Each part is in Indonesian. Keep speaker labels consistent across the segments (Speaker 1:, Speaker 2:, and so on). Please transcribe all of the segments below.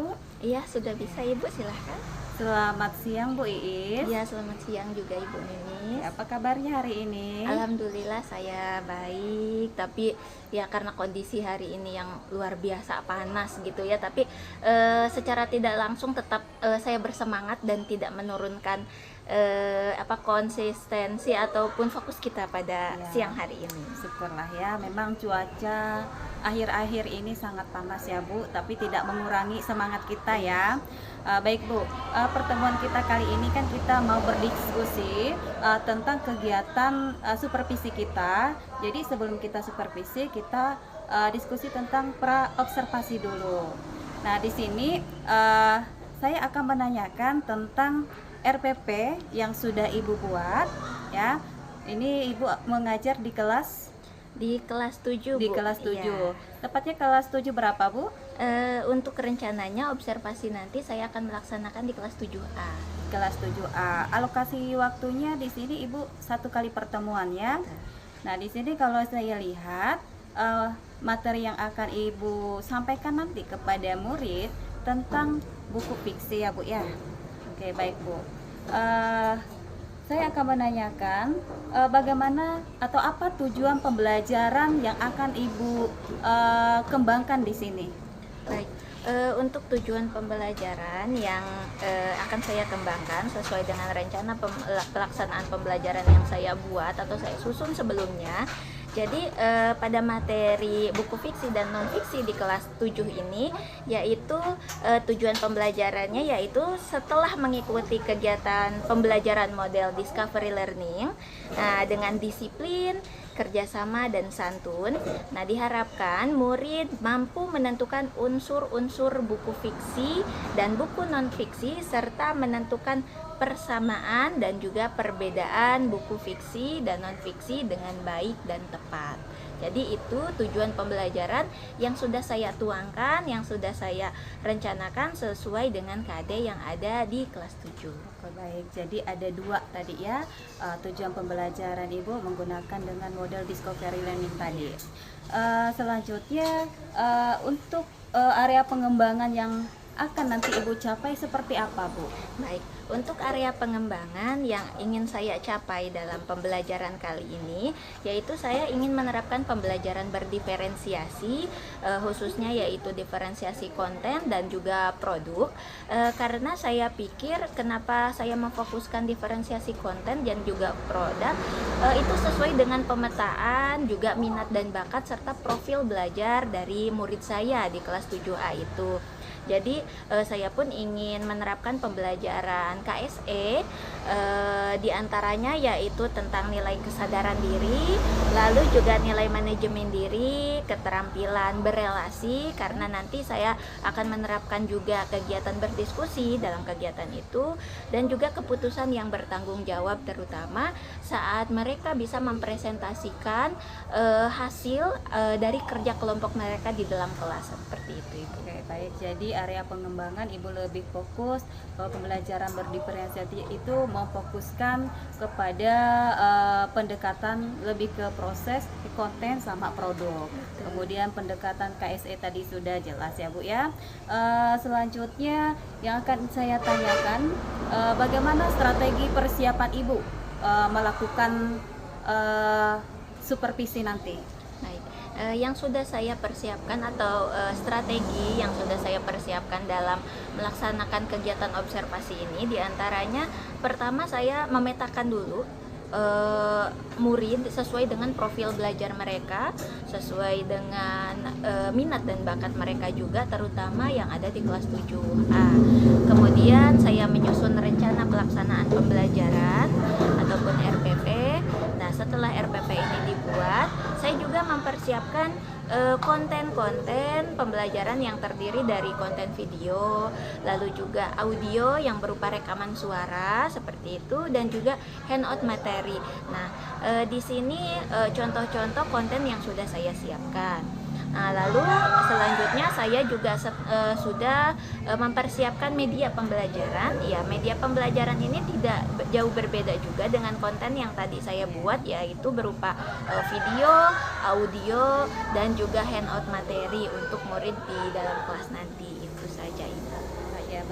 Speaker 1: Bu?
Speaker 2: Iya, sudah bisa Ibu, silahkan.
Speaker 1: Selamat siang Bu Iis.
Speaker 2: Iya, selamat siang juga Ibu Ninis.
Speaker 1: Apa kabarnya hari ini?
Speaker 2: Alhamdulillah saya baik, tapi ya karena kondisi hari ini yang luar biasa panas gitu ya, tapi secara tidak langsung tetap saya bersemangat dan tidak menurunkan konsistensi ataupun fokus kita pada
Speaker 1: Ya,
Speaker 2: siang hari ini.
Speaker 1: syukurlah ya, memang cuaca akhir-akhir ini sangat panas ya Bu, tapi tidak mengurangi semangat kita ya. Baik Bu, pertemuan kita kali ini kan kita mau berdiskusi tentang kegiatan supervisi kita. Jadi sebelum kita supervisi, kita diskusi tentang pra observasi dulu. Nah, di sini saya akan menanyakan tentang RPP yang sudah Ibu buat ya. Ini Ibu mengajar di kelas
Speaker 2: 7
Speaker 1: di
Speaker 2: Bu.
Speaker 1: kelas 7.
Speaker 2: Iya.
Speaker 1: Tepatnya kelas 7 berapa, Bu?
Speaker 2: Untuk rencananya observasi nanti saya akan melaksanakan di kelas 7A.
Speaker 1: Kelas 7A. Alokasi waktunya di sini Ibu 1 kali pertemuannya. Nah, di sini kalau saya lihat materi yang akan Ibu sampaikan nanti kepada murid tentang buku fiksi ya, Bu ya. Oke, baik Bu. Saya akan menanyakan bagaimana atau apa tujuan pembelajaran yang akan Ibu kembangkan di sini.
Speaker 2: Baik, untuk tujuan pembelajaran yang akan saya kembangkan sesuai dengan rencana pelaksanaan pembelajaran yang saya buat atau saya susun sebelumnya. Jadi pada materi buku fiksi dan non fiksi di kelas 7 ini yaitu tujuan pembelajarannya yaitu setelah mengikuti kegiatan pembelajaran model discovery learning dengan disiplin, kerjasama dan santun. Nah, diharapkan murid mampu menentukan unsur-unsur buku fiksi dan buku non fiksi serta menentukan persamaan dan juga perbedaan buku fiksi dan non fiksi dengan baik dan tepat. Jadi itu tujuan pembelajaran yang sudah saya tuangkan, yang sudah saya rencanakan sesuai dengan KD yang ada di kelas 7.
Speaker 1: Oke, baik, jadi ada 2 tadi ya tujuan pembelajaran Ibu menggunakan dengan model discovery learning tadi. Selanjutnya untuk area pengembangan yang akan nanti Ibu capai seperti apa, Bu?
Speaker 2: Baik, untuk area pengembangan yang ingin saya capai dalam pembelajaran kali ini yaitu saya ingin menerapkan pembelajaran berdiferensiasi khususnya yaitu diferensiasi konten dan juga produk karena saya pikir kenapa saya memfokuskan diferensiasi konten dan juga produk itu sesuai dengan pemetaan juga minat dan bakat serta profil belajar dari murid saya di kelas 7A itu. Jadi saya pun ingin menerapkan pembelajaran KSE diantaranya yaitu tentang nilai kesadaran diri, lalu juga nilai manajemen diri, keterampilan berelasi karena nanti saya akan menerapkan juga kegiatan berdiskusi dalam kegiatan itu dan juga keputusan yang bertanggung jawab terutama saat mereka bisa mempresentasikan hasil dari kerja kelompok mereka di dalam kelas seperti itu Ibu.
Speaker 1: Oke, baik. Jadi area pengembangan Ibu lebih fokus pembelajaran berdiferensiasi itu memfokuskan kepada pendekatan lebih ke proses, konten sama produk. Kemudian pendekatan KSE tadi sudah jelas ya Bu ya. Selanjutnya yang akan saya tanyakan bagaimana strategi persiapan Ibu melakukan supervisi nanti.
Speaker 2: Baik, yang sudah saya persiapkan atau strategi yang sudah saya persiapkan dalam melaksanakan kegiatan observasi ini diantaranya pertama saya memetakan dulu murid sesuai dengan profil belajar mereka, sesuai dengan minat dan bakat mereka juga terutama yang ada di kelas 7A. Kemudian saya menyusun rencana pelaksanaan pembelajaran ataupun RPP. Nah, setelah RPP ini dibuat, saya juga mempersiapkan konten-konten pembelajaran yang terdiri dari konten video, lalu juga audio yang berupa rekaman suara seperti itu dan juga handout materi. Nah, di sini contoh-contoh konten yang sudah saya siapkan. Nah, lalu selanjutnya saya juga sudah mempersiapkan media pembelajaran. Ya, media pembelajaran ini tidak jauh berbeda juga dengan konten yang tadi saya buat, yaitu berupa video, audio, dan juga handout materi untuk murid di dalam kelas nanti. Itu saja Ibu.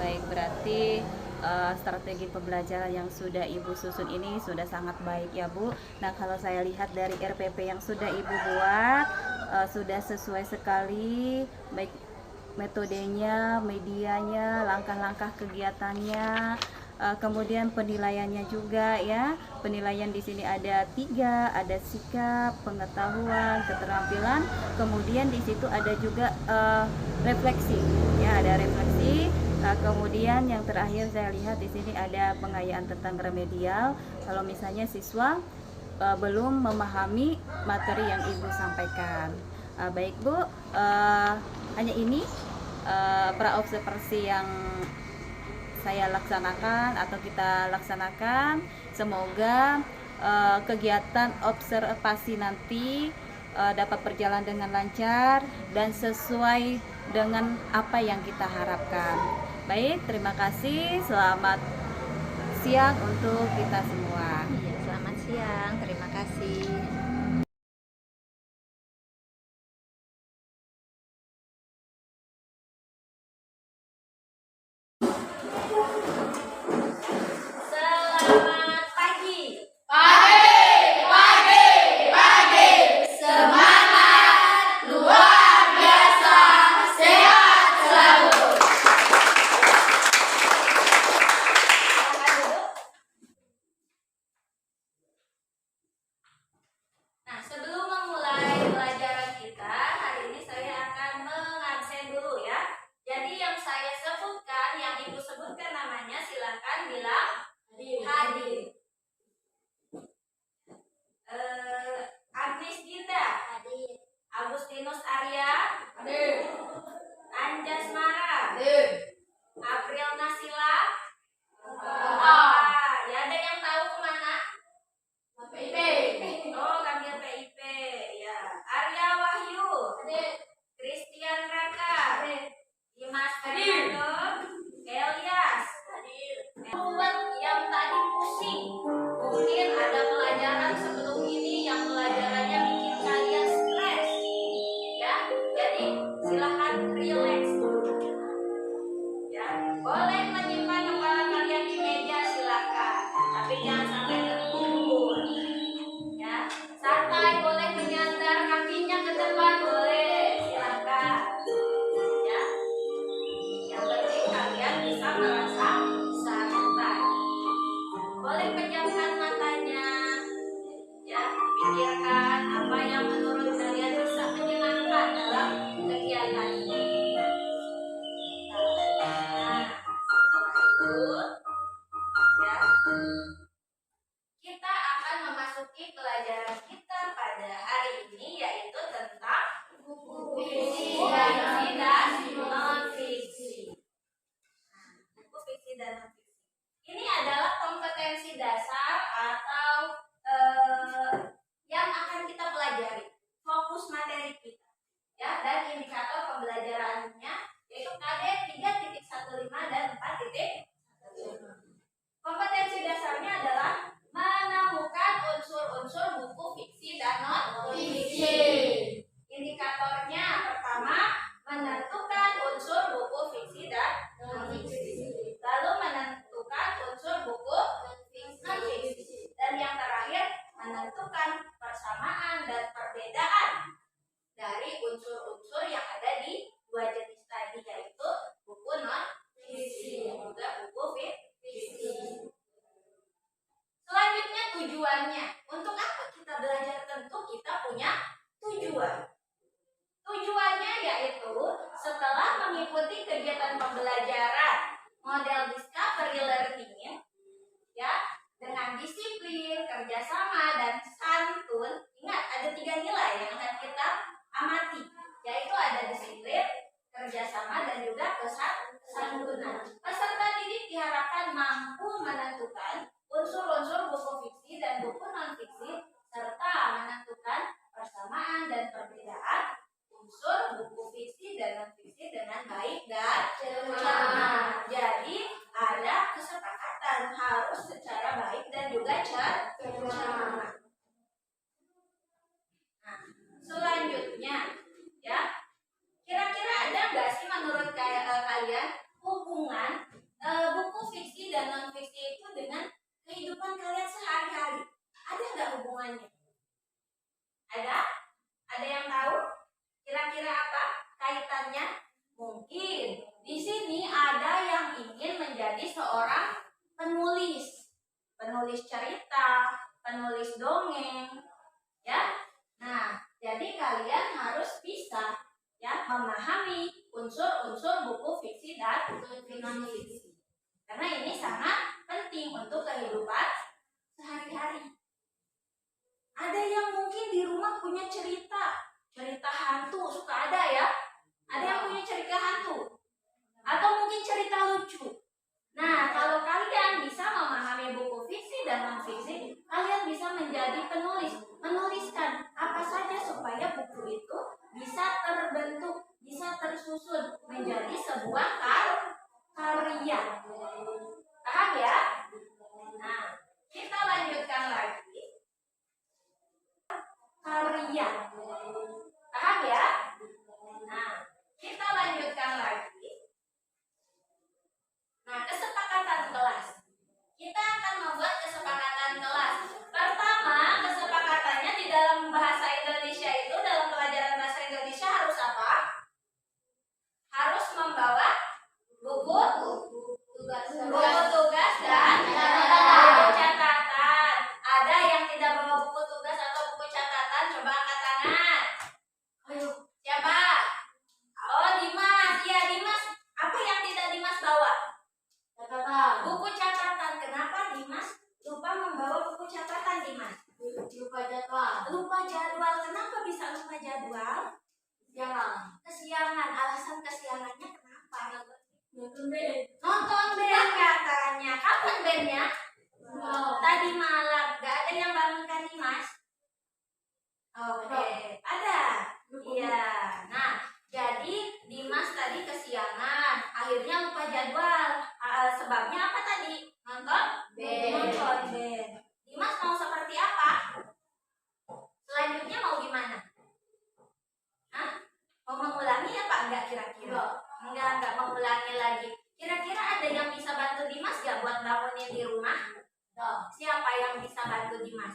Speaker 1: Baik, berarti strategi pembelajaran yang sudah Ibu susun ini sudah sangat baik ya Bu. Nah, kalau saya lihat dari RPP yang sudah Ibu buat, sudah sesuai sekali, baik metodenya, medianya, langkah-langkah kegiatannya, kemudian penilaiannya juga ya. Penilaian di sini ada 3, ada sikap, pengetahuan, keterampilan, kemudian di situ ada juga refleksi, ya ada refleksi. Kemudian yang terakhir saya lihat di sini ada pengayaan tentang remedial. Kalau misalnya siswa belum memahami materi yang Ibu sampaikan. Baik Bu, hanya ini praobservasi yang saya laksanakan atau kita laksanakan. Semoga kegiatan observasi nanti dapat berjalan dengan lancar dan sesuai dengan apa yang kita harapkan. Baik, terima kasih. Selamat siang untuk kita semua.
Speaker 2: Iya, selamat siang. Terima kasih. Selamat pagi. Nah, sebelum memulai pelajaran kita, hari ini saya akan mengabsen dulu ya. Jadi yang saya sebutkan, yang Ibu sebutkan namanya, silakan bilang hadir. Agnes Dinda hadir. Agustinus Arya hadir. Anjas Mara hadir. April Nasila ya, ada yang tahu kemana? PIP. Oh, ngambil PIP ya. Arya Wahyu hadir. Christian Raka hadir. Dimas Fernando Elias hadir. Buat yang tadi pusing, mungkin ada pelajaran sebelum ini yang pelajarannya bikin kalian stres ya, jadi silahkan relax dulu ya. Boleh menyimpan kepala kalian di meja, silahkan, tapi jangan sampai tertidur ya. Santai, boleh menyandar kakinya ke depan, boleh, silahkan ya. Yang penting kalian bisa merasa santai. Boleh pejamkan matanya ya, pikirkan apa yang menurut kalian bisa menyenangkan dalam kegiatan ini. Nah, setelah itu ya, kita akan memasuki pelajaran kita pada hari ini, yaitu tentang buku fiksi dan non-fiksi. Buku fiksi dan non-fiksi ini adalah kompetensi dasar atau yang akan kita pelajari, fokus materi kita ya, dan indikator pembelajarannya yaitu KD 3.15 dan 4.15. Kompetensi dasarnya adalah menemukan unsur-unsur buku fiksi dan non-fiksi. Indikatornya pertama, menentukan unsur buku fiksi dan non-fiksi. Lalu menentukan unsur buku non-fiksi. Dan yang terakhir, menentukan persamaan dan perbedaan dari unsur-unsur yang ada di dua jenis tadi, yaitu buku non-fiksi dan juga buku fiksi. Selanjutnya tujuannya. Untuk apa kita belajar? Tentu kita punya tujuan. Tujuannya yaitu setelah mengikuti kegiatan pembelajaran model discovery learning ya, dengan disiplin, kerjasama, dan santun. Ingat, ada 3 nilai yang akan kita amati, yaitu ada disiplin, kerjasama, dan juga kesantunan. Peserta didik diharapkan mampu menentukan unsur-unsur buku fiksi dan buku non-fiksi, serta menentukan persamaan dan perbedaan unsur buku fiksi dan non-fiksi dengan baik dan cermat. Jadi ada kesepakatan harus secara baik dan juga cermat. Nah, selanjutnya ya, kira-kira ada nggak sih menurut kalian hubungan buku fiksi dan non fiksi itu dengan kehidupan kalian sehari-hari? Ada nggak hubungannya? Ada? Ada yang tahu? Kira-kira apa kaitannya? Mungkin di sini ada yang ingin menjadi seorang penulis, penulis cerita, penulis dongeng, ya. Nah, jadi kalian harus bisa ya memahami unsur-unsur buku fiksi dan non fiksi. Karena ini sangat penting untuk kehidupan sehari-hari. Ada yang mungkin di rumah punya cerita hantu, suka ada ya. Ada yang punya cerita hantu atau mungkin cerita lucu. Nah, kalau kalian bisa memahami buku fiksi dan non fiksi, kalian bisa menjadi penulis, menuliskan apa saja supaya buku itu bisa terbentuk, bisa tersusun menjadi sebuah karya. Paham ya? Nah, kita lanjutkan lagi. Karya. Paham ya? Nah, kita lanjutkan lagi. Nah, kesepakatan kelas. Kita akan membuat kesepakatan kelas. Pertama, kesepakatannya di dalam bahasa Indonesia itu, dalam pelajaran bahasa Indonesia harus apa? Harus membawa buku tugas dan buku catatan. Ada yang tidak bawa buku tugas atau buku catatan? Coba angkat tangan. Ayo, siapa? Oh, Dimas. Iya, Dimas. Apa yang tidak Dimas bawa? Catatan. Buku catatan. Kenapa Dimas lupa membawa buku catatan, Dimas? Lupa jadwal. Lupa jadwal. Kenapa bisa lupa jadwal? Kesiangan. Alasan kesiangannya kenapa? Nonton band katanya. Kapan bandnya? Tadi malam. Gak ada yang bangunkan Dimas? Oke. Ada. Iya. Nah, jadi Dimas tadi kesiangan. Akhirnya lupa jadwal. Sebabnya apa tadi? Nonton band. Dimas mau seperti apa? Selanjutnya mau gimana? Hah? Mau mengulangi apa enggak kira-kira? Enggak mengulangi lagi. Kira-kira ada yang bisa bantu Dimas gak buat bangunin di rumah? Siapa yang bisa bantu Dimas?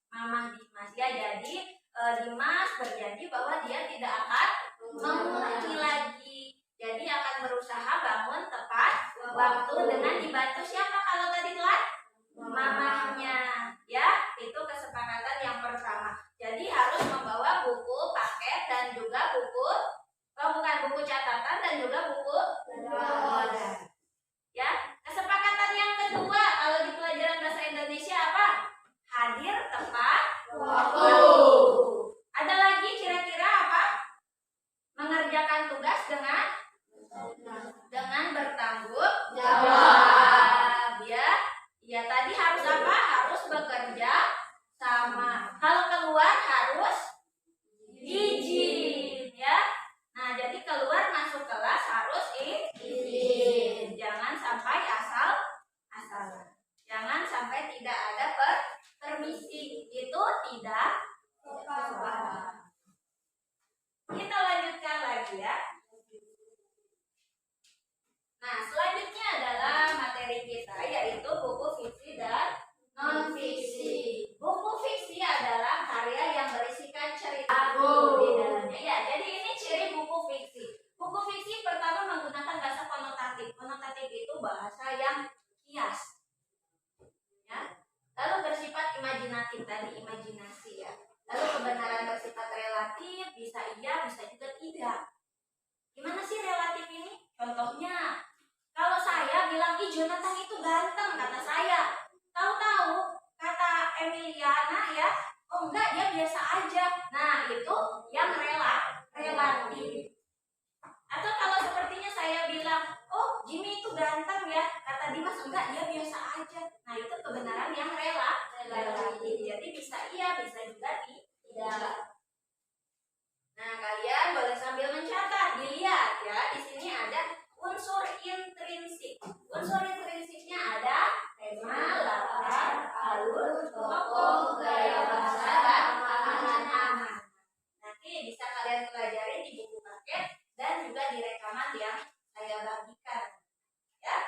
Speaker 2: Mama Dimas ya. Jadi Dimas berjanji bahwa dia tidak akan mengulangi lagi. Jadi akan berusaha bangun tepat waktu dengan dibantu siapa kalau tadi telat? Mamanya. Ya, itu kesepakatan yang pertama. Jadi harus membawa buku paket dan juga buku catatan dan juga buku tugas. Ya, kesepakatan yang kedua kalau di pelajaran bahasa Indonesia apa? Hadir tepat waktu. Ada lagi kira-kira apa? Mengerjakan tugas dengan bertanggung jawab. Ya tadi harus apa? Harus bekerja sama. Kalau keluar harus izin ya. Nah, jadi keluar masuk kelas harus izin. Jangan sampai asal-asalan. Jangan sampai tidak ada permisi. Itu tidak tepat. Kita lanjutkan lagi ya. Nah, selanjutnya adalah materi kita yaitu buku fiksi dan non fiksi. Buku fiksi adalah karya yang berisikan cerita di dalamnya. Ya, jadi ini ciri buku fiksi. Buku fiksi pertama menggunakan bahasa konotatif. Konotatif itu bahasa yang kias. Ya. Lalu bersifat imajinatif, tadi imajinasi ya. Lalu kebenaran bersifat relatif, bisa iya, bisa juga tidak. Gimana sih relatif ini? Contohnya, kalau saya bilang, ih Jonathan itu ganteng, kata saya. Tahu-tahu, kata Emiliana ya, oh enggak, dia biasa aja. Nah, itu yang relatif. Atau kalau sepertinya saya bilang, oh Jimmy itu ganteng ya, kata Dimas, enggak, dia biasa aja. Nah, itu kebenaran yang relatif. Jadi bisa iya, bisa juga tidak. Nah, kalian boleh sambil mencatat, dilihat ya. Di sini ada unsur intrinsik. Unsur intrinsiknya ada tema, latar, alur, tokoh, gaya bahasa, dan aman-aman. Nanti bisa kalian pelajari di buku paket dan juga di rekaman yang saya bagikan. Ya.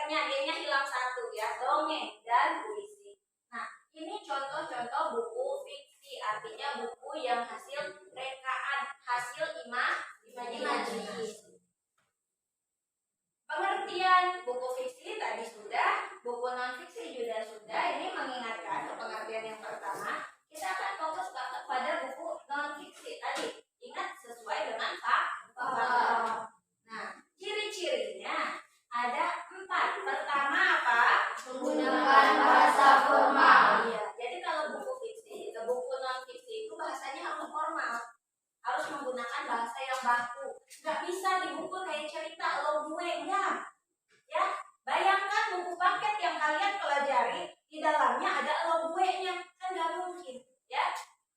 Speaker 2: R-nya, D-nya hilang satu ya, dongeng dan puisi. Nah, ini contoh-contoh buku fiksi, artinya buku yang hasil rekaan, hasil imajinasi. Pengertian buku fiksi tadi sudah, buku non fiksi juga sudah. Ini mengingatkan ke pengertian yang pertama. Kita akan fokus pada buku non fiksi tadi. Ingat sesuai dengan fakta. Nah, ciri-cirinya ada 4. Pertama apa? Menggunakan bahasa formal. Iya. Jadi kalau buku fiksi, buku non fiksi itu bahasanya harus formal. Harus menggunakan bahasa yang baku. Gak bisa di buku kayak cerita lo gue, enggak. Ya, bayangkan buku paket yang kalian pelajari di dalamnya ada lo gue-nya, kan gak mungkin, ya.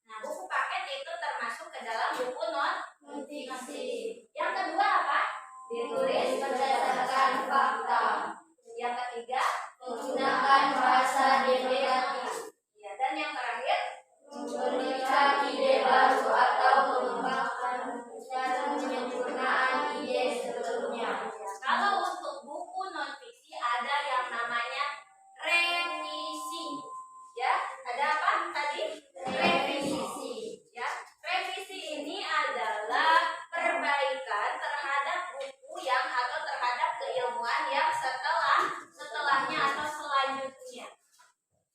Speaker 2: Nah, buku paket itu termasuk ke dalam buku non fiksi. Yang kedua apa? Ditulis berdasarkan fakta. Yang ketiga, menggunakan bahasa didaktik. Ya, dan yang terakhir, memberikan ide baru atau mengembangkan dan penyempurnaan ide sebelumnya. Kalau untuk buku non fiksi ada yang namanya revisi. Ya, ada apa tadi? Revisi. Ya, revisi ini adalah perbaikan terhadap buku yang atau terhadap keilmuan yang setelahnya atau selanjutnya.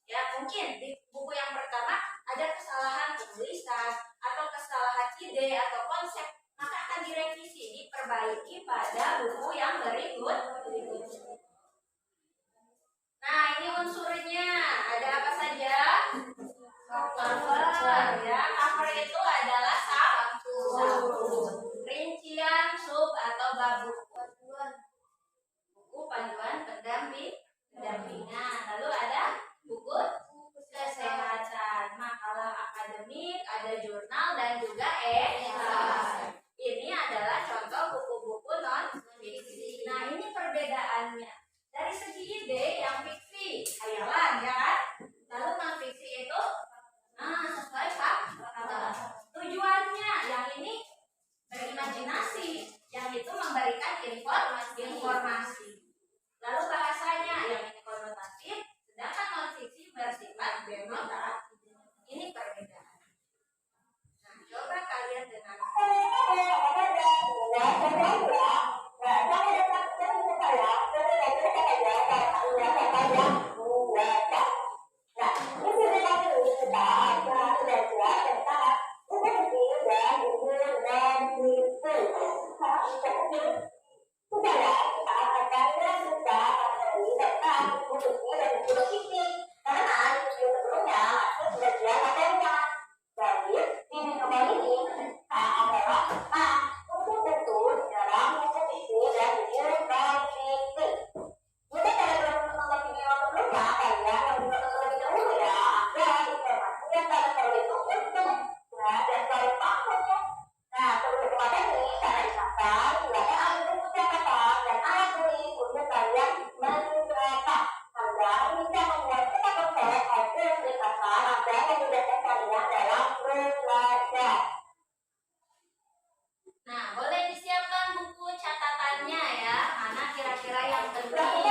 Speaker 2: Ya, mungkin di buku yang pertama ada kesalahan penulisan atau kesalahan ide atau konsep, maka akan direvisi, diperbaiki pada buku yang berikutnya. Nah, ini unsurnya ada apa saja? Cover, ya. Cover itu adalah satu. Rincian, sub atau bab buku. Buku panduan pendampingan. Lalu ada buku kesehatan, makalah akademik, ada jurnal dan juga esai. Ini adalah contoh buku-buku non fiksi. Nah, ini perbedaannya. Dari segi ide, yang fiksi khayalan, ya kan? Lalu non fiksi itu sesuai fakta. Tujuannya yang ini berimajinasi, yang itu memberikan informasi. Lalu bahasanya yang ini konotatif, sedangkan non fiksi bersifat denotatif. Ini perbedaan. Nah, coba kalian dengarkan. Nah, boleh disiapkan buku catatannya ya. Mana kira-kira yang penting?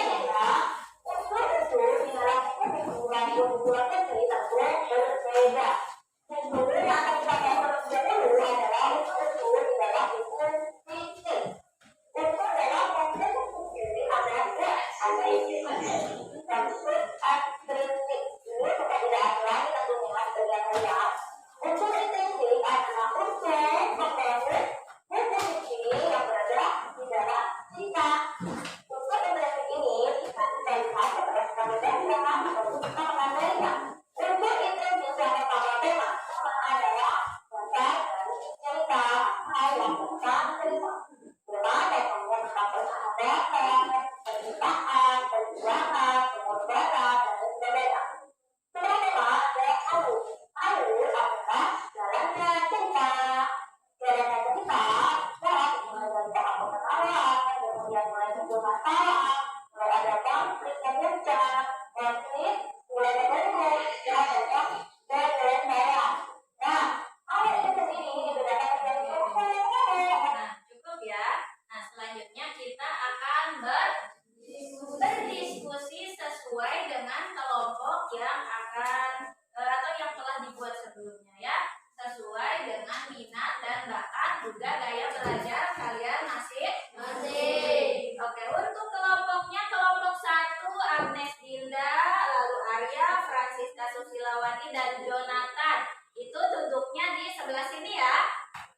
Speaker 2: atau yang telah dibuat sebelumnya ya, sesuai dengan minat dan bakat juga gaya belajar kalian masing-masing. Oke, untuk kelompoknya, kelompok 1 Agnes Dinda, lalu Arya, Francisca Susilawati, dan Jonathan. Itu duduknya di sebelah sini ya.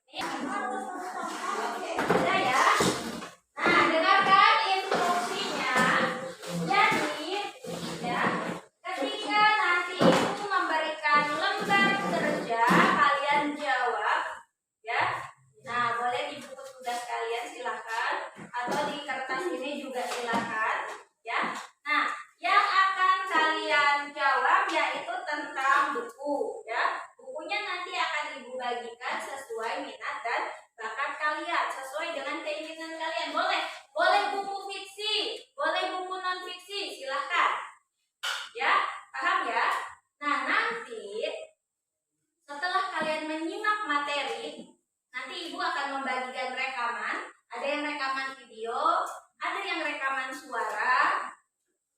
Speaker 2: Ini. Oke, sudah ya. Nah, dengarkan instruksinya. Jadi, ya, ketika nanti Ibu memberikan lembar kerja, kalian jawab, ya. Nah, boleh di buku tugas kalian silakan, atau di kertas ini juga silakan, ya. Nah, yang akan kalian jawab yaitu tentang buku, ya. Bukunya nanti akan Ibu bagikan sesuai minat dan bakat kalian, sesuai dengan keinginan kalian. Boleh buku fiksi, boleh buku non fiksi, silahkan. Ya, paham ya? Nah, nanti setelah kalian menyimak materi, nanti Ibu akan membagikan rekaman. Ada yang rekaman video, ada yang rekaman suara,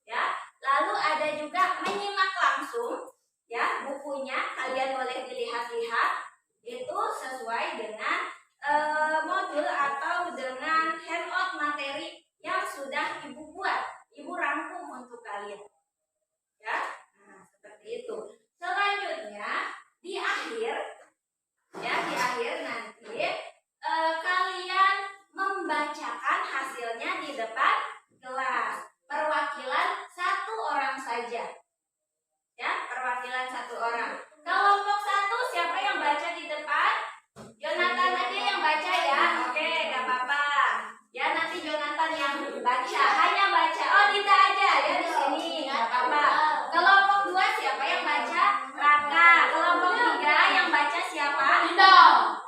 Speaker 2: ya. Lalu ada juga menyimak langsung, ya. Bukunya kalian boleh dilihat-lihat, itu sesuai dengan modul atau dengan handout materi yang sudah Ibu buat, Ibu rangkum untuk kalian, ya. Nah, seperti itu. Selanjutnya di akhir, ya, di akhir nanti kalian membacakan hasilnya di depan kelas. Perwakilan 1 orang saja, ya, perwakilan 1 orang. Kelompok 1 siapa yang baca di depan? Jonathan aja yang baca ya. Oke, gak apa-apa. Ya, nanti Jonathan yang baca, hanya baca. Oh, Dita aja ya di sini, gak apa-apa. Kelompok 2 siapa yang baca? Raka. Kelompok 3 yang baca siapa?
Speaker 3: Indah.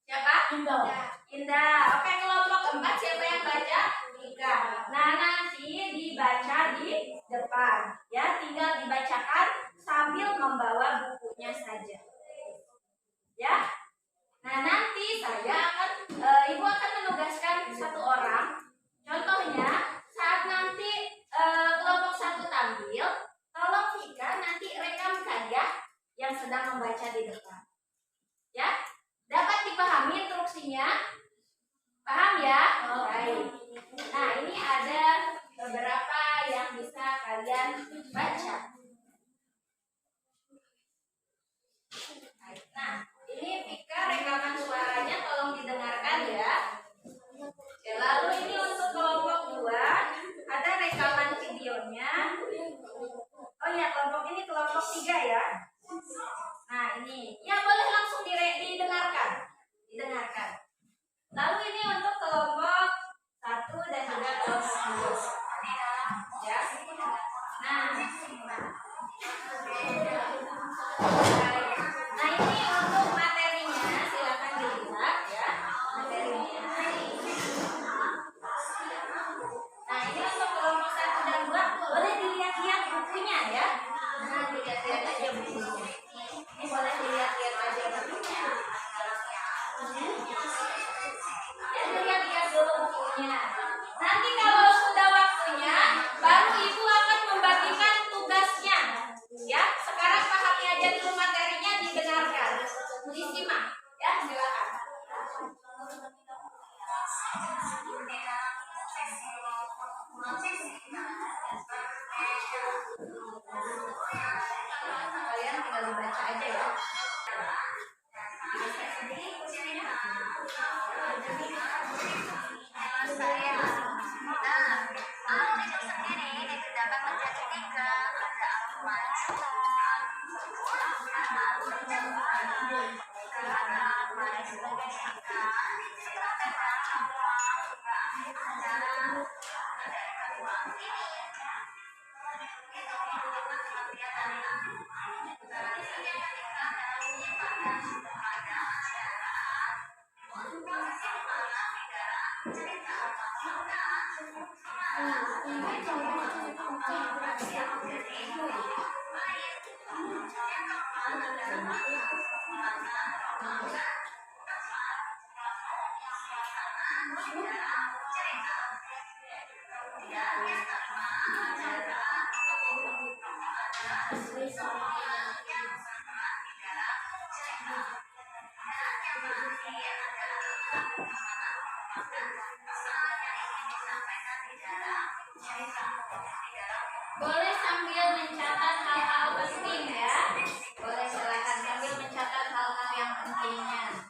Speaker 2: Siapa?
Speaker 3: Indah.
Speaker 2: Indah. Oke, kelompok 4 siapa yang baca? Ika. Nah, nanti dibaca di depan, ya, tinggal dibacakan sambil membawa bukunya saja, ya. Nah, nanti saya akan Ibu akan menugaskan 1 orang. Contohnya saat nanti kelompok 1 tampil, tolong Ika nanti rekamkan ya yang sedang membaca di depan, ya. Dapat dipahami instruksinya? Paham ya? Baik. Nah, ini ada beberapa yang bisa kalian baca. Nah, ini Vika rekaman suaranya tolong didengarkan ya. Ya, lalu ini untuk kelompok 2 ada rekaman videonya. Oh ya, kelompok ini kelompok 3 ya. Nah, ini ya boleh langsung didengarkan. Didengarkan. Lalu ini untuk kelompok 1 dan juga kelompok 2. Ya. Nah, ini untuk materinya, silakan dilihat ya. Materinya. Nah, ini untuk kelompok 1 dan 2 boleh dilihat-lihat bukunya ya. Nah, dilihat-lihat aja bukunya. Ini boleh dilihat-lihat aja bukunya. Ya, dilihat-lihat dulu bukunya. Nanti kalau sudah waktunya, baru Ibu akan membagikan tugasnya. Ya, sekarang pahami aja dulu materinya, didengarkan, disimak. Ya, silakan. Kalian tinggal dibaca aja ya. Boleh sambil mencatat hal-hal penting ya. Boleh silakan sambil mencatat hal-hal yang pentingnya.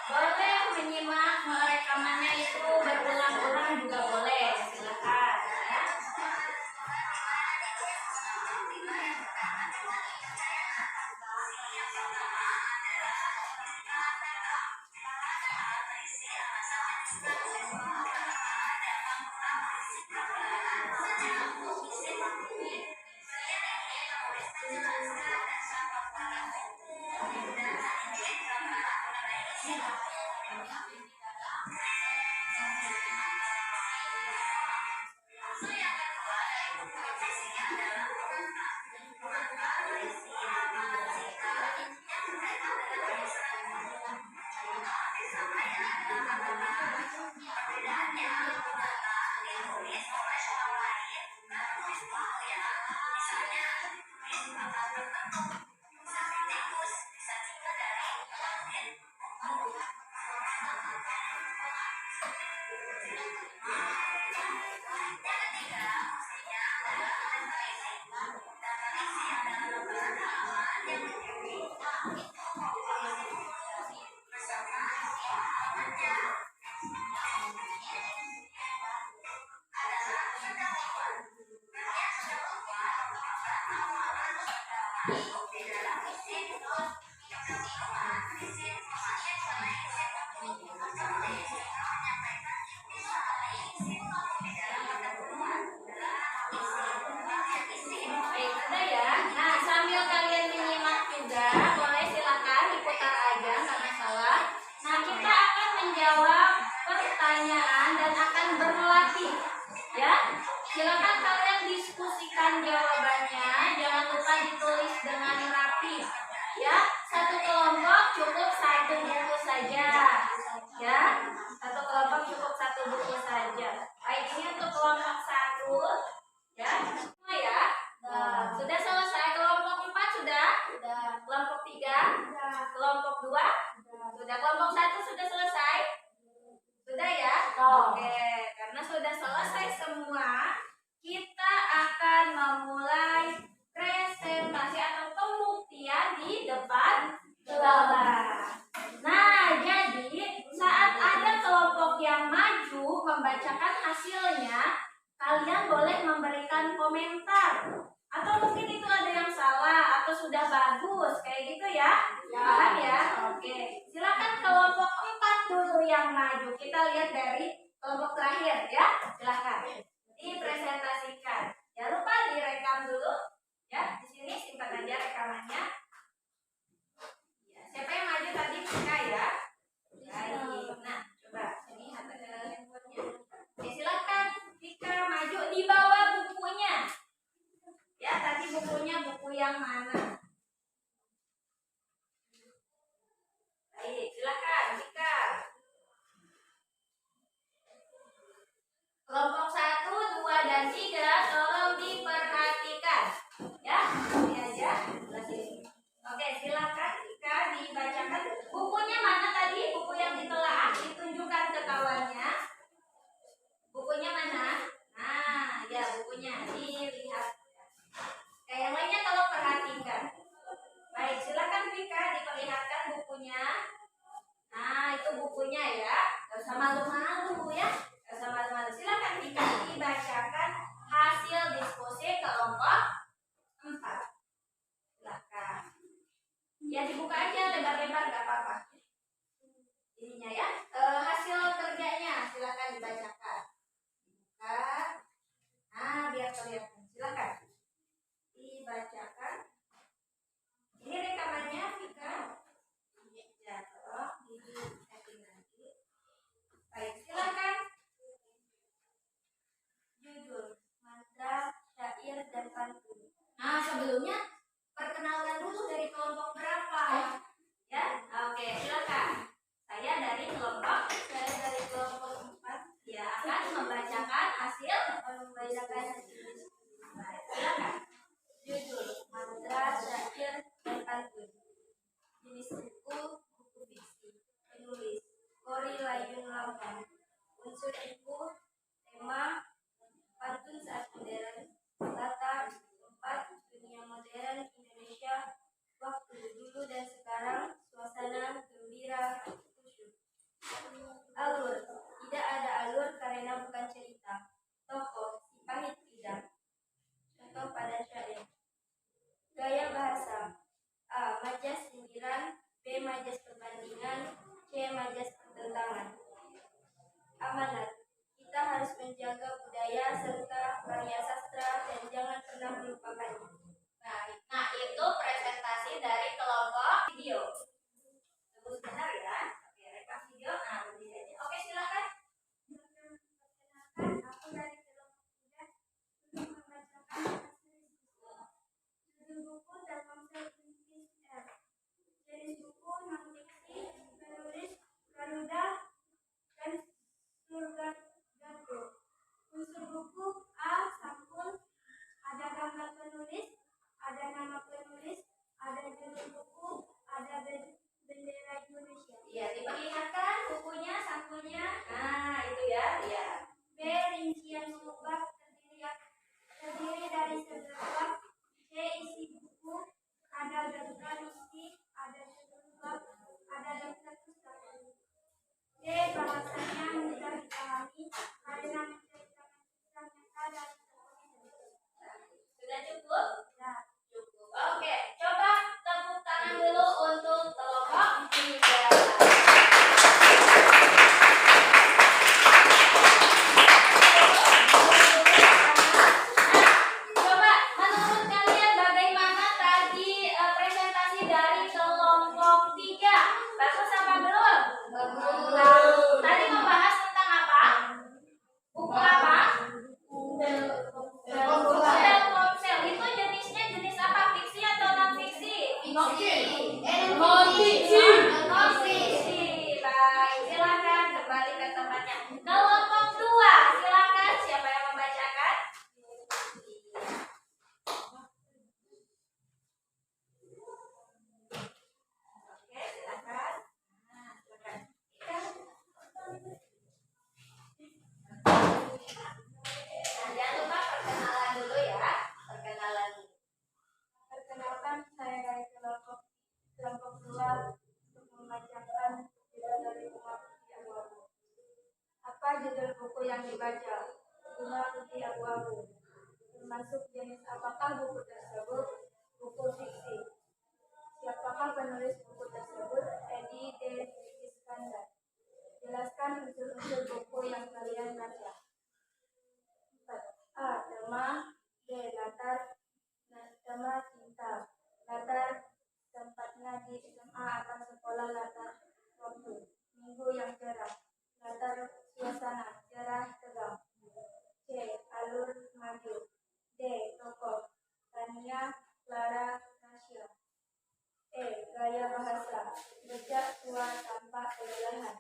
Speaker 2: Boleh menyimak rekamannya itu berulang-ulang juga boleh, silakan ya. Baik, ada ya. Nah, sambil kalian menyimak juga, boleh silakan diputar aja, nggak masalah. Nah, kita akan menjawab pertanyaan dan akan berlatih, ya. Silakan kalian diskusikan jawabannya, jangan lupa ditulis dengan rapi, ya. Satu kelompok cukup satu buku saja, ya. Satu kelompok cukup satu buku saja. Baik, ini untuk kelompok satu, ya. Semua ya. Sudah selesai. Kelompok 4 sudah? Sudah. Kelompok 3? Sudah. Kelompok 2? Sudah. Kelompok 1 sudah selesai? Sudah ya? Oke, karena sudah selesai semua, kita akan memulai presentasi atau pembuktian di depan kelas. Nah, jadi saat ada kelompok yang maju membacakan hasilnya, kalian boleh memberikan komentar. Atau mungkin itu ada yang salah atau sudah bagus, kayak gitu ya? Paham ya? Oke. Silakan kelompok 4 dulu yang maju. Kita lihat dari kelompok terakhir ya. Silakan. Dipresentasikan. Jangan lupa direkam dulu. Ya, di sini simpan aja rekamannya. Ya, siapa yang maju tadi? Kita ya. Baik. Nah, coba ini handphonenya. Oke, silakan Tika maju di bawah bukunya. Ya, tadi bukunya buku yang mana? Baik, silakan Tika. Kelompok 1, 2, dan 3 tolong diperhatikan. Ya, ini aja. Sebelah sini. Oke, silakan Tika dibacakan. Bukunya mana tadi? Buku yang ditelaah ditunjukkan ke kawannya. Bukunya mana? Nah, ya bukunya dilihat. Kayak yang lainnya tolong perhatikan. Baik, silakan Vika diperlihatkan bukunya. Nah, itu bukunya ya. Gak usah malu-malu ya. Gak usah malu-malu. Silakan Vika dibacakan hasil diskusi kelompok 4. Silakan. Ya dibuka aja lebar-lebar gak apa-apa. Ininya ya. Hasil kerjanya silakan dibacakan. Dibuka. Nah, biar kelihatan. Silakan dibacakan. Ini rekamannya Vika. Ya. sebelumnya perkenalkan dulu dari kelompok berapa. Ya, oke, silakan. Saya dari kelompok 4 ya akan membacakan hasil. Baik, silakan. Judul: Mantra, Syair, dan Pantun. Jenis buku fiksi. Penulis Kori Layun Lampang. Unsur buku: tema, pantun saat modern, latar, tempat, dunia modern Indonesia, waktu dulu dan sekarang, suasana gembira, khusyuk. Alur: tidak ada alur karena bukan cerita. Tokoh: si pahit tidak. Contoh pada syair. Gaya bahasa: A. Majas sindiran, B. Majas perbandingan, C. Majas pertentangan. Amanat: kita harus menjaga budaya serta karya sastra dan jangan pernah melupakannya. Nah, itu presentasi dari kelompok video. Tunggu sebentar ya. Oke, rekam video. Nah, begini aja. Oke, silakan. Perkenalkan, aku dari kelompok muda untuk membacakan hasil judul buku Telkomsel Princess R. Jenis buku non-fiksi, penulis Garuda dan Surga Gato. Unsur buku: A. Sampul, ada gambar penulis, ada nama penulis, ada judul buku, ada bendera Indonesia. Iya, diperlihatkan bukunya, sampulnya. Nah, itu ya, lihat. B. Rincian subbab terdiri dari 11 bab. C. Isi buku, ada daftar isi, ada judul bab, ada daftar pustaka. D. Bahasanya mudah dipahami karena menceritakan kisah nyata dan sudah cukup? Ya, cukup. Oke, coba tepuk tangan dulu untuk kelompok 3. Coba menurut kalian bagaimana tadi presentasi dari kelompok 3? Bagus apa belum? Bagus. Tadi membahas tentang apa? Buku apa? Telkomsel. Itu jenisnya jenis apa? Fiksi atau non fiksi? Non fiksi. Baik, silakan kembali ke tempatnya. Kelompok 2, silakan. Siapa yang membacakan? Oke, silakan. Nah, silakan. Nah, jangan lupa perkenalan dulu ya. Perkenalan. Perkenalkan, saya dari kelompok 2 untuk membacakan judul dari Bunga Putih Abu-Abu. Apa judul buku yang dibaca? Bunga Putih Abu-Abu. Termasuk jenis apakah buku tersebut? Buku fiksi. Siapakah penulis buku tersebut? Edi D. Iskandar. Jelaskan unsur-unsur buku yang kalian baca. 4. A. Tema. B. Latar. Tema cinta. Latar tempatnya di SMA atau sekolah. Latar waktu minggu yang cerah. Latar suasana cerah tegang. C. Alur maju. D. Tokoh Tania, Clara, Nasya. E. Gaya bahasa bijak tua tanpa kelelahan.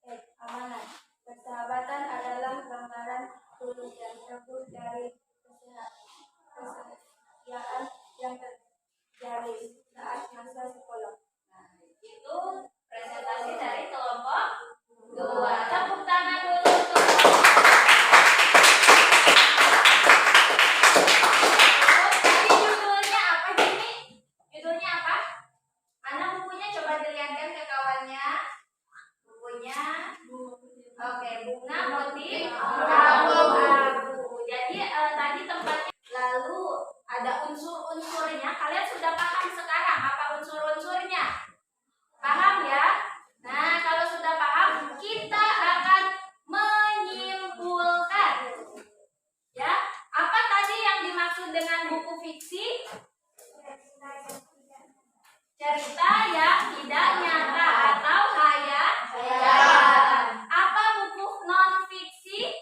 Speaker 2: E. Amanat. Persahabatan adalah gambaran tulus dan teguh dari kesetiaan yang terjalin saat masa sekolah. Nah, itu presentasi dari kelompok 2. Tepuk tangan dulu untuk tadi judulnya apa gini? Judulnya apa? Mana bukunya? Coba dilihatkan ke kawannya. Bukunya. Oke, Bunga Putih Abu-Abu. Jadi tadi tempatnya. Lalu ada unsur-unsurnya. Kalian sudah paham sekarang apa unsur-unsurnya? Paham ya? Nah, kalau sudah paham, kita akan menyimpulkan. Ya, apa tadi yang dimaksud dengan buku fiksi? Cerita yang tidak nyata atau khayal. Apa buku non fiksi?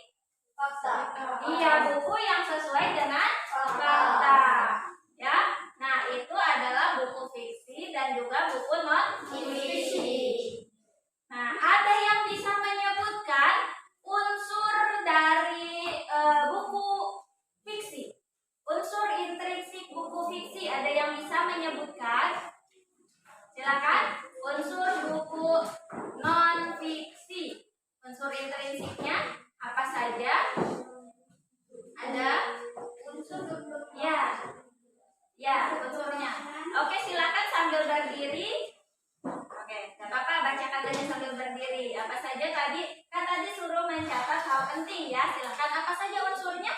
Speaker 2: Fakta. Iya, buku yang sesuai dengan fakta. bedakan apa saja unsurnya?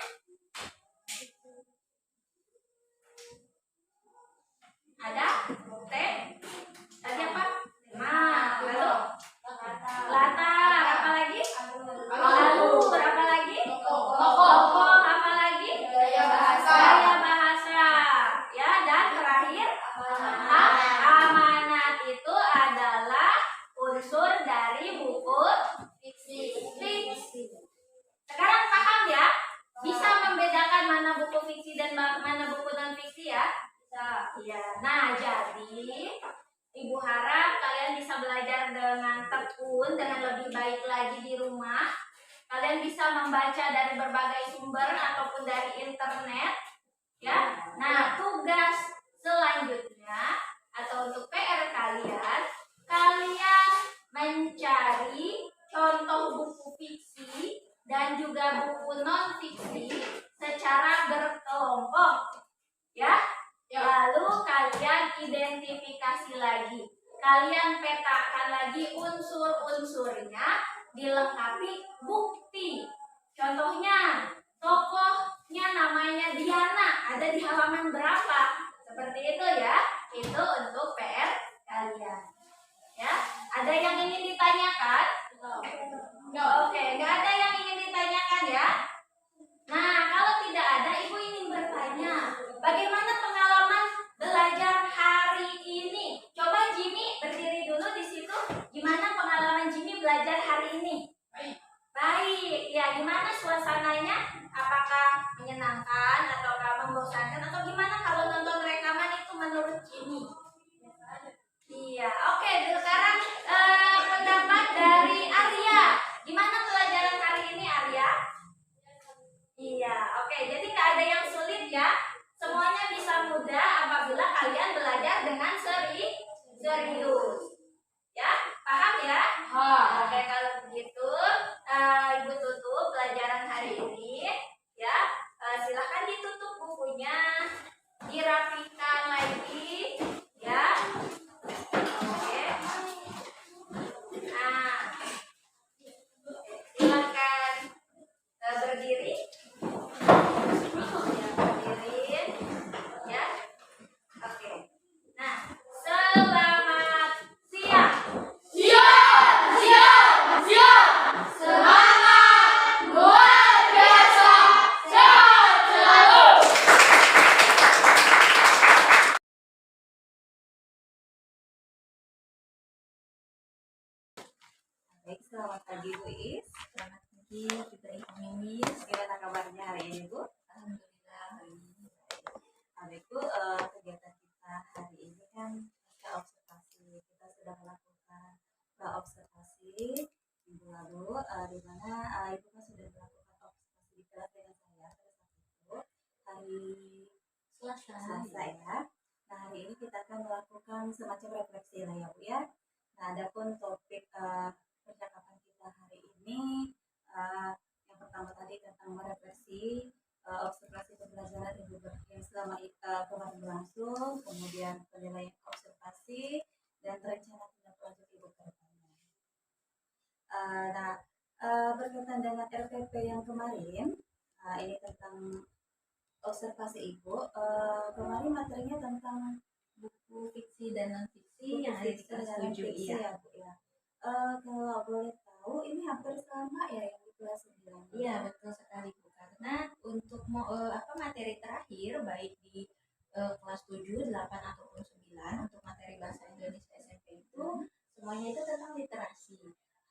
Speaker 2: Ada T, tadi apa? Nah, lalu latar, apa lagi? Alur, apa lagi? Tokoh, apa lagi? Gaya bahasa. Ya, dan terakhir amanat itu adalah unsur dari buku fiksi. Sekarang paham ya? Bisa membedakan mana buku fiksi dan mana buku non fiksi ya? Iya. Nah, jadi Ibu harap kalian bisa belajar dengan tekun, dengan lebih baik lagi di rumah. Kalian bisa membaca dari berbagai sumber ataupun dari internet, ya. Nah, tugas selanjutnya atau untuk PR kalian, kalian mencari contoh buku fiksi dan juga buku non fiksi secara berkelompok, ya. Lalu kalian identifikasi lagi, kalian petakan lagi unsur-unsurnya, dilengkapi bukti. Contohnya, tokohnya namanya Diana, ada di halaman berapa? Seperti itu ya. Itu untuk PR kalian. Ya, ada yang ingin ditanyakan? Oke, nggak ada yang ingin ditanyakan ya. Nah, kalau tidak ada, Ibu ingin bertanya, bagaimana pengalaman belajar hari ini? Coba Jimmy berdiri dulu di situ. Gimana pengalaman Jimmy belajar hari ini? Baik. Ya, gimana suasananya? Apakah menyenangkan ataukah membosankan atau gimana kalau nonton rekaman itu menurut Jimmy? Iya, oke. Sekarang pendapat dari Arya. Gimana pelajaran hari ini, Arya? Iya, oke. Jadi nggak ada yang sulit ya. Semuanya bisa mudah apabila kalian belajar dengan serius. Ya, paham ya? Oke, kalau begitu Ibu tutup pelajaran hari ini. Ya, silahkan ditutup bukunya, dirapikan lagi. Ya, oke. Nah, silakan berdiri. Berdiri, ya. Oke. Nah, selamat siang. Semangat luar biasa. Sehat selalu.
Speaker 1: Baik, selamat pagi Bu Is.
Speaker 2: Selamat pagi, kita Mimis.
Speaker 1: Gimana kabarnya hari ini Bu?
Speaker 2: Alhamdulillah.
Speaker 1: Baik Bu, kegiatan kita hari ini kan kita observasi. Kita sudah melakukan observasi minggu lalu, di mana Ibu kan sudah melakukan observasi di kelas dengan saya pada saat itu hari Selasa ya. Nah, hari ini kita akan melakukan semacam refleksi lah ya Bu ya. Nah, adapun topik percakapan kita hari ini yang pertama tadi tentang merefleksi observasi pembelajaran yang selama kemarin berlangsung, kemudian penilaian observasi dan rencana tindak lanjut Ibu ke depannya. Nah, berkaitan dengan RPP yang kemarin, ini tentang observasi Ibu, kemarin materinya tentang buku fiksi dan non fiksi yang ada di kelas 7 ya Bu ya. Kalau boleh tahu ini hampir sama ya yang di kelas 9.
Speaker 2: Iya, betul sekali Bu. Karena untuk materi terakhir baik di kelas 7, 8 ataupun 9 untuk materi bahasa Indonesia SMP itu semuanya itu tentang literasi.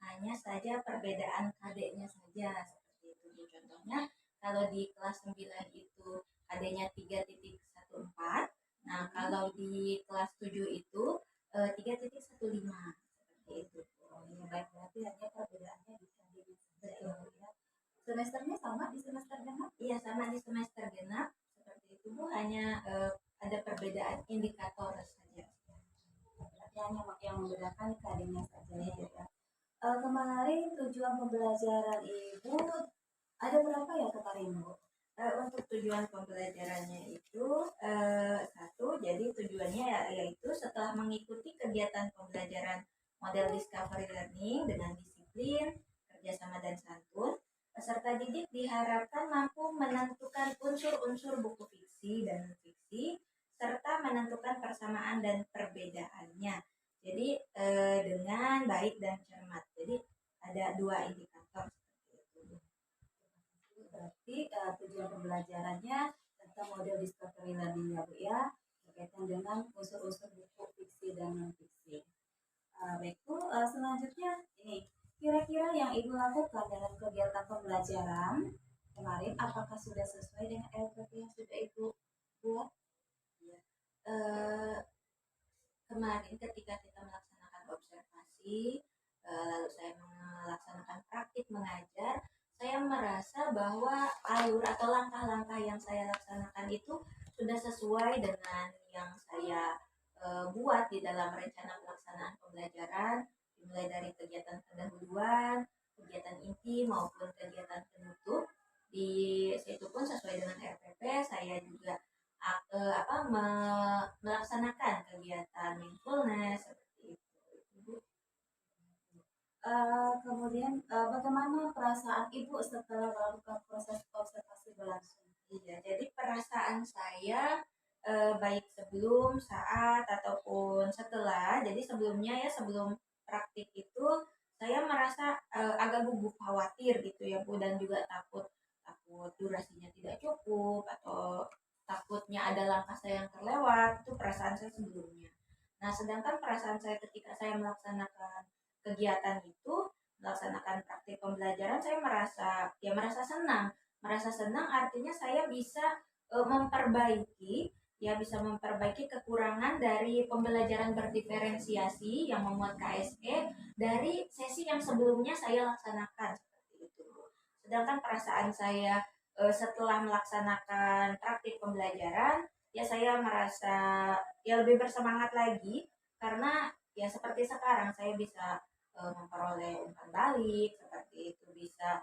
Speaker 2: Hanya saja perbedaan KD-nya saja seperti itu. Contohnya kalau di kelas 9 itu KD-nya 3.14. Nah, kalau di kelas 7 itu 3.15 seperti itu.
Speaker 1: Ya, baik, berarti hanya perbedaannya di KD saja ya. Semesternya sama di semester genap?
Speaker 2: Iya, sama di semester genap seperti itu Bu, hanya ada perbedaan indikator saja.
Speaker 1: Berarti hanya yang membedakan KD-nya saja ya. Kemarin tujuan pembelajaran Ibu ada berapa ya kemarin Bu?
Speaker 2: Untuk tujuan pembelajarannya itu satu, jadi tujuannya yaitu setelah mengikuti kegiatan pembelajaran model discovery learning dengan disiplin, kerjasama dan santun, Peserta didik diharapkan mampu menentukan unsur-unsur buku fiksi dan non-fiksi serta menentukan persamaan dan perbedaannya. Jadi dengan baik dan cermat. Jadi ada 2 indikator seperti itu.
Speaker 1: Berarti tujuan pembelajarannya tentang model discovery learning ya Bu ya, berkaitan dengan unsur-unsur buku fiksi dan non fiksi. Baik Bu, selanjutnya ini kira-kira yang Ibu lakukan dalam kegiatan pembelajaran kemarin apakah sudah sesuai dengan LPP yang sudah Ibu buat?
Speaker 2: Ya. Kemarin ketika kita melaksanakan observasi, lalu saya melaksanakan praktik mengajar, saya merasa bahwa alur atau langkah-langkah yang saya laksanakan itu sudah sesuai dengan yang saya buat di dalam rencana pelaksanaan pembelajaran, dimulai dari kegiatan pendahuluan, kegiatan inti maupun kegiatan penutup. Di situ pun sesuai dengan RPP, saya juga melaksanakan kegiatan mindfulness seperti itu.
Speaker 1: Kemudian bagaimana perasaan Ibu setelah melakukan proses observasi berlangsung?
Speaker 2: Iya, jadi perasaan saya baik sebelum, saat ataupun setelah. Jadi sebelumnya ya, sebelum praktik itu saya merasa agak gugup, khawatir gitu ya Bu, dan juga takut durasinya tidak cukup atau takutnya ada langkah saya yang terlewat. Itu perasaan saya sebelumnya. Nah, sedangkan perasaan saya ketika saya melaksanakan kegiatan itu, melaksanakan praktik pembelajaran, saya merasa senang. Merasa senang artinya saya bisa memperbaiki kekurangan dari pembelajaran berdiferensiasi yang memuat KSE dari sesi yang sebelumnya saya laksanakan seperti itu. Sedangkan perasaan saya setelah melaksanakan praktik pembelajaran, ya saya merasa ya lebih bersemangat lagi karena ya seperti sekarang saya bisa memperoleh umpan balik seperti itu, bisa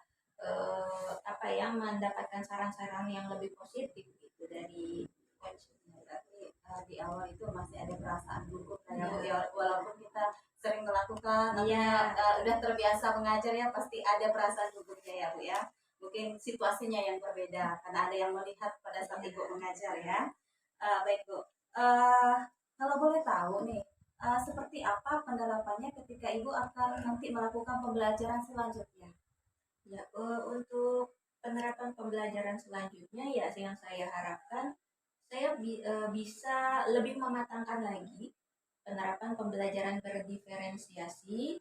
Speaker 2: mendapatkan saran-saran yang lebih positif gitu dari coach.
Speaker 1: Berarti di awal itu masih ada perasaan gugup ya, walaupun kita sering melakukan, udah terbiasa mengajar ya pasti ada perasaan gugupnya ya Bu ya. Mungkin situasinya yang berbeda karena ada yang melihat pada saat Ibu mengajar ya. Baik Bu, kalau boleh tahu nih, seperti apa penerapannya ketika Ibu akan nanti melakukan pembelajaran selanjutnya?
Speaker 2: Ya, untuk penerapan pembelajaran selanjutnya ya yang saya harapkan saya bisa lebih mematangkan lagi penerapan pembelajaran berdiferensiasi,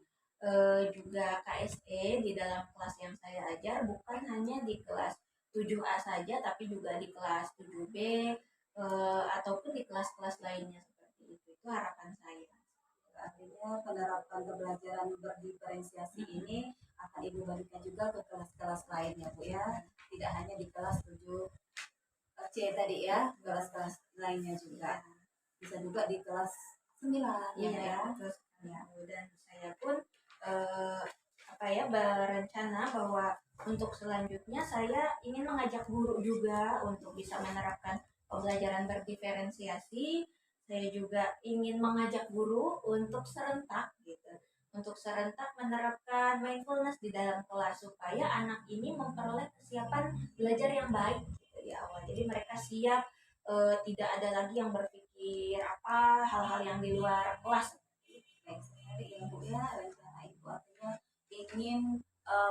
Speaker 2: juga KSE di dalam kelas yang saya ajar, bukan hanya di kelas 7A saja tapi juga di kelas 7B ataupun di kelas-kelas lainnya seperti itu. Itu harapan saya.
Speaker 1: Artinya penerapan pembelajaran berdiferensiasi ini akan Ibu berikan juga ke kelas-kelas lain ya Bu ya, tidak hanya di kelas 7C tadi ya, kelas-kelas lainnya juga, bisa juga di kelas 9 ya.
Speaker 2: Dan saya pun berencana bahwa untuk selanjutnya saya ingin mengajak guru juga untuk bisa menerapkan pembelajaran berdiferensiasi. Saya juga ingin mengajak guru untuk serentak menerapkan mindfulness di dalam kelas supaya anak ini memperoleh kesiapan belajar yang baik gitu di awal. Jadi mereka siap, tidak ada lagi yang berpikir hal-hal yang di luar kelas.
Speaker 1: Baik sekali ya Bu ya, rencana Ibu artinya ingin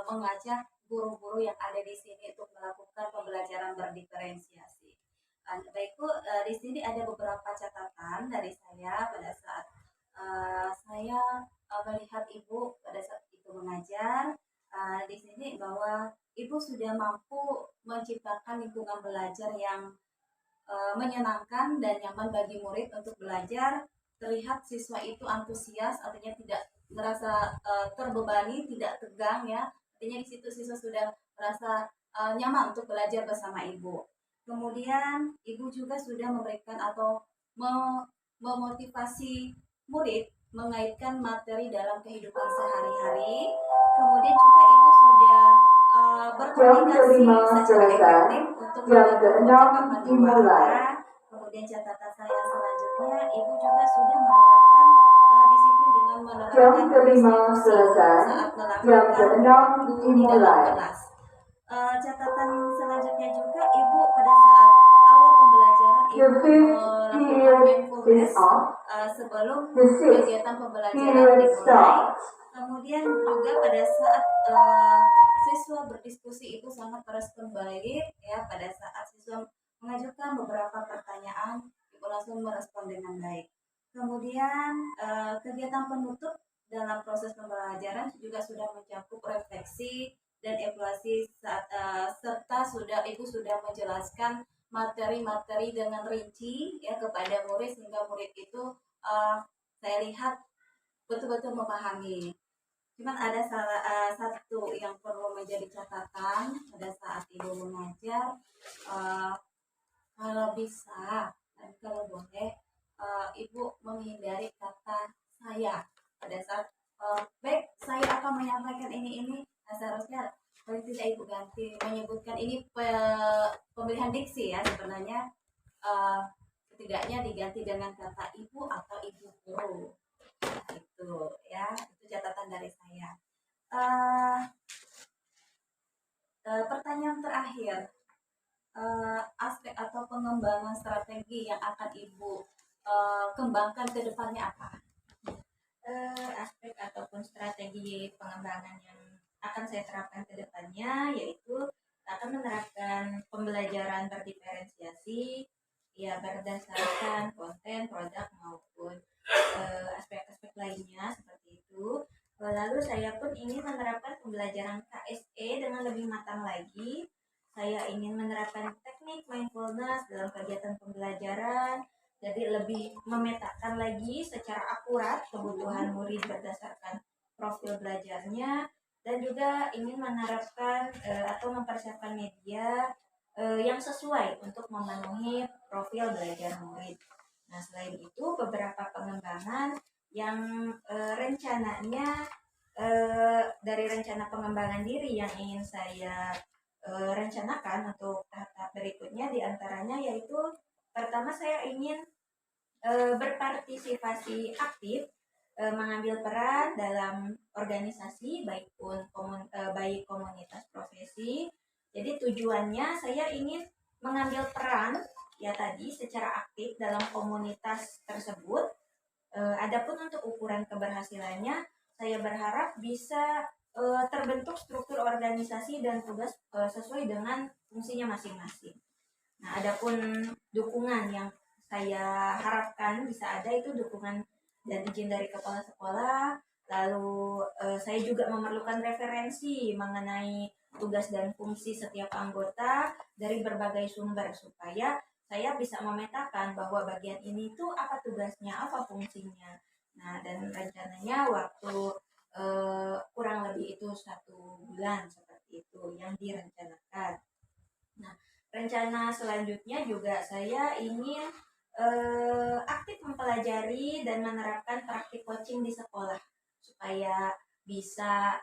Speaker 1: mengajak guru-guru yang ada di sini untuk melakukan pembelajaran berdiferensiasi. Baik Bu, di sini ada beberapa catatan dari saya pada saat saya melihat Ibu pada saat Ibu mengajar. Di sini bahwa Ibu sudah mampu menciptakan lingkungan belajar yang menyenangkan dan nyaman bagi murid untuk belajar. Terlihat siswa itu antusias, artinya tidak merasa terbebani, tidak tegang ya. Artinya di situ siswa sudah merasa nyaman untuk belajar bersama Ibu. Kemudian Ibu juga sudah memberikan atau memotivasi murid mengaitkan materi dalam kehidupan sehari-hari. Kemudian juga Ibu sudah berkomunikasi secara efektif untuk membantu percakapan. Kemudian catatan saya selanjutnya, Ibu juga sudah menerapkan disiplin dengan menerapkan diskusi saat melakukan buku di dalam kelas. Catatan selanjutnya juga Ibu pada saat awal pembelajaran Ibu melakukan mindfulness sebelum kegiatan pembelajaran dimulai. Kemudian juga pada saat siswa berdiskusi itu sangat merespon baik ya. Pada saat siswa mengajukan beberapa pertanyaan, Ibu langsung merespon dengan baik. Kemudian kegiatan penutup dalam proses pembelajaran juga sudah mencakup refleksi dan evaluasi serta Ibu sudah menjelaskan materi-materi dengan rinci ya kepada murid sehingga murid itu saya lihat betul-betul memahami. Cuman ada satu yang perlu menjadi catatan pada saat Ibu mengajar, kalau bisa dan kalau boleh Ibu menghindari kata saya pada saat baik saya akan menyampaikan ini. Nah, seharusnya paling tidak Ibu ganti menyebutkan ini pemilihan diksi ya sebenarnya, setidaknya diganti dengan kata ibu atau ibu guru. Itu ya, itu catatan dari saya. Pertanyaan terakhir, aspek atau pengembangan strategi yang akan Ibu kembangkan ke depannya apa?
Speaker 2: Aspek ataupun strategi pengembangan yang akan saya terapkan ke depannya yaitu akan menerapkan pembelajaran berdiferensiasi ya berdasarkan konten, produk maupun aspek-aspek lainnya seperti itu. Lalu saya pun ingin menerapkan pembelajaran KSE dengan lebih matang lagi. Saya ingin menerapkan teknik mindfulness dalam kegiatan pembelajaran, jadi lebih memetakan lagi secara akurat kebutuhan murid berdasarkan profil belajarnya, dan juga ingin menerapkan atau mempersiapkan media yang sesuai untuk memenuhi profil belajar murid. Nah, selain itu beberapa pengembangan yang rencananya dari rencana pengembangan diri yang ingin saya rencanakan untuk tahap berikutnya diantaranya yaitu pertama saya ingin berpartisipasi aktif mengambil peran dalam organisasi baik komunitas profesi. Jadi tujuannya saya ingin mengambil peran ya tadi secara aktif dalam komunitas tersebut. Adapun untuk ukuran keberhasilannya, saya berharap bisa terbentuk struktur organisasi dan tugas sesuai dengan fungsinya masing-masing. Nah, adapun dukungan yang saya harapkan bisa ada itu dukungan dan izin dari kepala sekolah. Lalu saya juga memerlukan referensi mengenai tugas dan fungsi setiap anggota dari berbagai sumber supaya saya bisa memetakan bahwa bagian ini tuh apa tugasnya, apa fungsinya. Nah, dan rencananya waktu kurang lebih itu 1 bulan seperti itu yang direncanakan. Nah, rencana selanjutnya juga saya ingin aktif mempelajari dan menerapkan praktik coaching di sekolah supaya bisa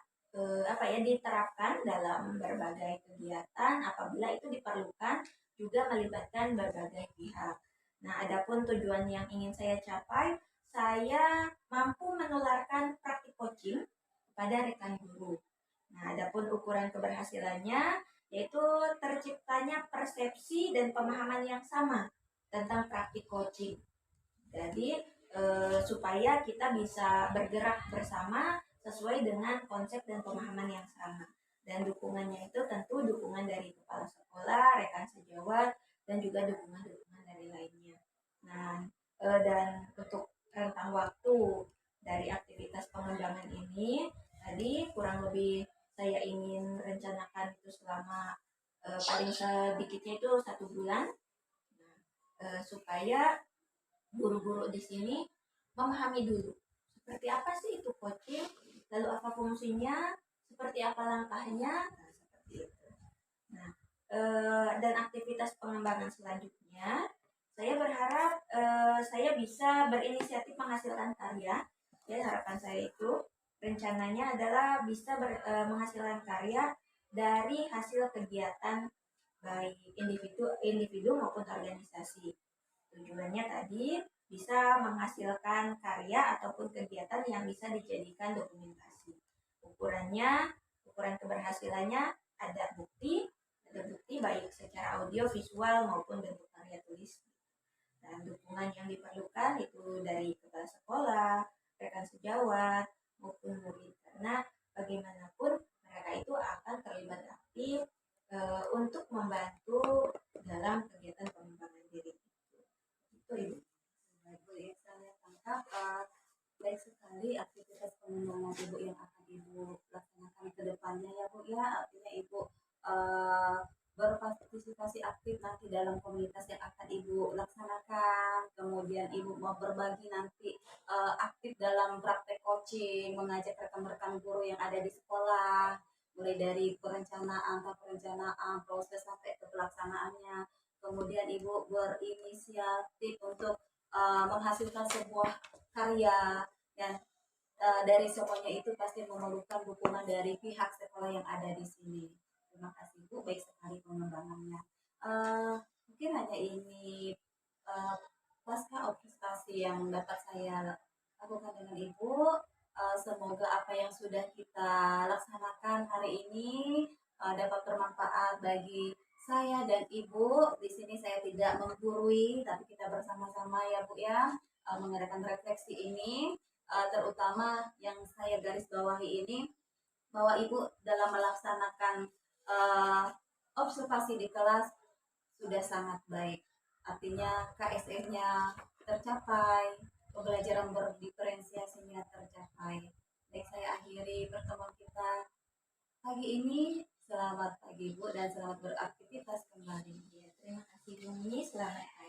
Speaker 2: diterapkan dalam berbagai kegiatan apabila itu diperlukan juga melibatkan berbagai pihak. Nah, adapun tujuan yang ingin saya capai, saya mampu menularkan praktik coaching kepada rekan guru. Nah, adapun ukuran keberhasilannya yaitu terciptanya persepsi dan pemahaman yang sama tentang praktik coaching. Jadi supaya kita bisa bergerak bersama sesuai dengan konsep dan pemahaman yang sama. Dan dukungannya itu tentu dukungan dari kepala sekolah, rekan sejawat, dan juga dukungan-dukungan dari lainnya. Nah, dan untuk rentang waktu dari aktivitas pengembangan ini, tadi kurang lebih saya ingin rencanakan itu selama paling sedikitnya itu 1 bulan. Nah, supaya guru-guru di sini memahami dulu seperti apa sih itu coaching, lalu apa fungsinya, seperti apa langkahnya, nah seperti itu. Nah, dan aktivitas pengembangan selanjutnya, saya berharap saya bisa berinisiatif menghasilkan karya. Ya, harapan saya itu rencananya adalah bisa menghasilkan karya dari hasil kegiatan baik individu maupun organisasi. Tujuannya tadi bisa menghasilkan karya ataupun kegiatan yang bisa dijadikan dokumentasi. Ukuran keberhasilannya ada bukti baik secara audio, visual maupun bentuk karya tulis. Dan dukungan yang diperlukan itu dari kepala sekolah, rekan sejawat, maupun murid. Karena bagaimanapun mereka itu akan terlibat aktif untuk membantu dalam kegiatan pengembangan diri. Itu Ibu.
Speaker 1: Baik, Bu, ya, saya tangkap baik sekali aktivitas pengembangan Ibu yang akan Ibu laksanakan ke depannya ya Bu ya. Artinya Ibu eh, berpartisipasi aktif nanti dalam komunitas yang akan Ibu laksanakan. Kemudian Ibu mau berbagi nanti aktif dalam praktek coaching, mengajak rekan-rekan guru yang ada di sekolah, mulai dari perencanaan, proses sampai ke pelaksanaannya. Kemudian Ibu berinisiatif untuk menghasilkan sebuah karya, dan dari semuanya itu pasti memerlukan dukungan dari pihak sekolah yang ada di sini. Terima kasih Bu, baik sekali pengembangannya. Mungkin hanya ini uh, pasca observasi yang dapat saya lakukan dengan Ibu. Semoga apa yang sudah kita laksanakan hari ini dapat bermanfaat bagi saya dan Ibu. Di sini saya tidak menggurui, tapi kita bersama-sama ya Bu ya, mengadakan refleksi ini. Terutama yang saya garis bawahi ini, bahwa Ibu dalam melaksanakan uh, observasi di kelas sudah sangat baik. Artinya KSR-nya tercapai, pembelajaran berdiferensiasinya tercapai. Baik, saya akhiri pertemuan kita pagi ini. Selamat pagi Bu dan selamat beraktivitas kembali.
Speaker 2: Ya, terima kasih Bumi. Selamat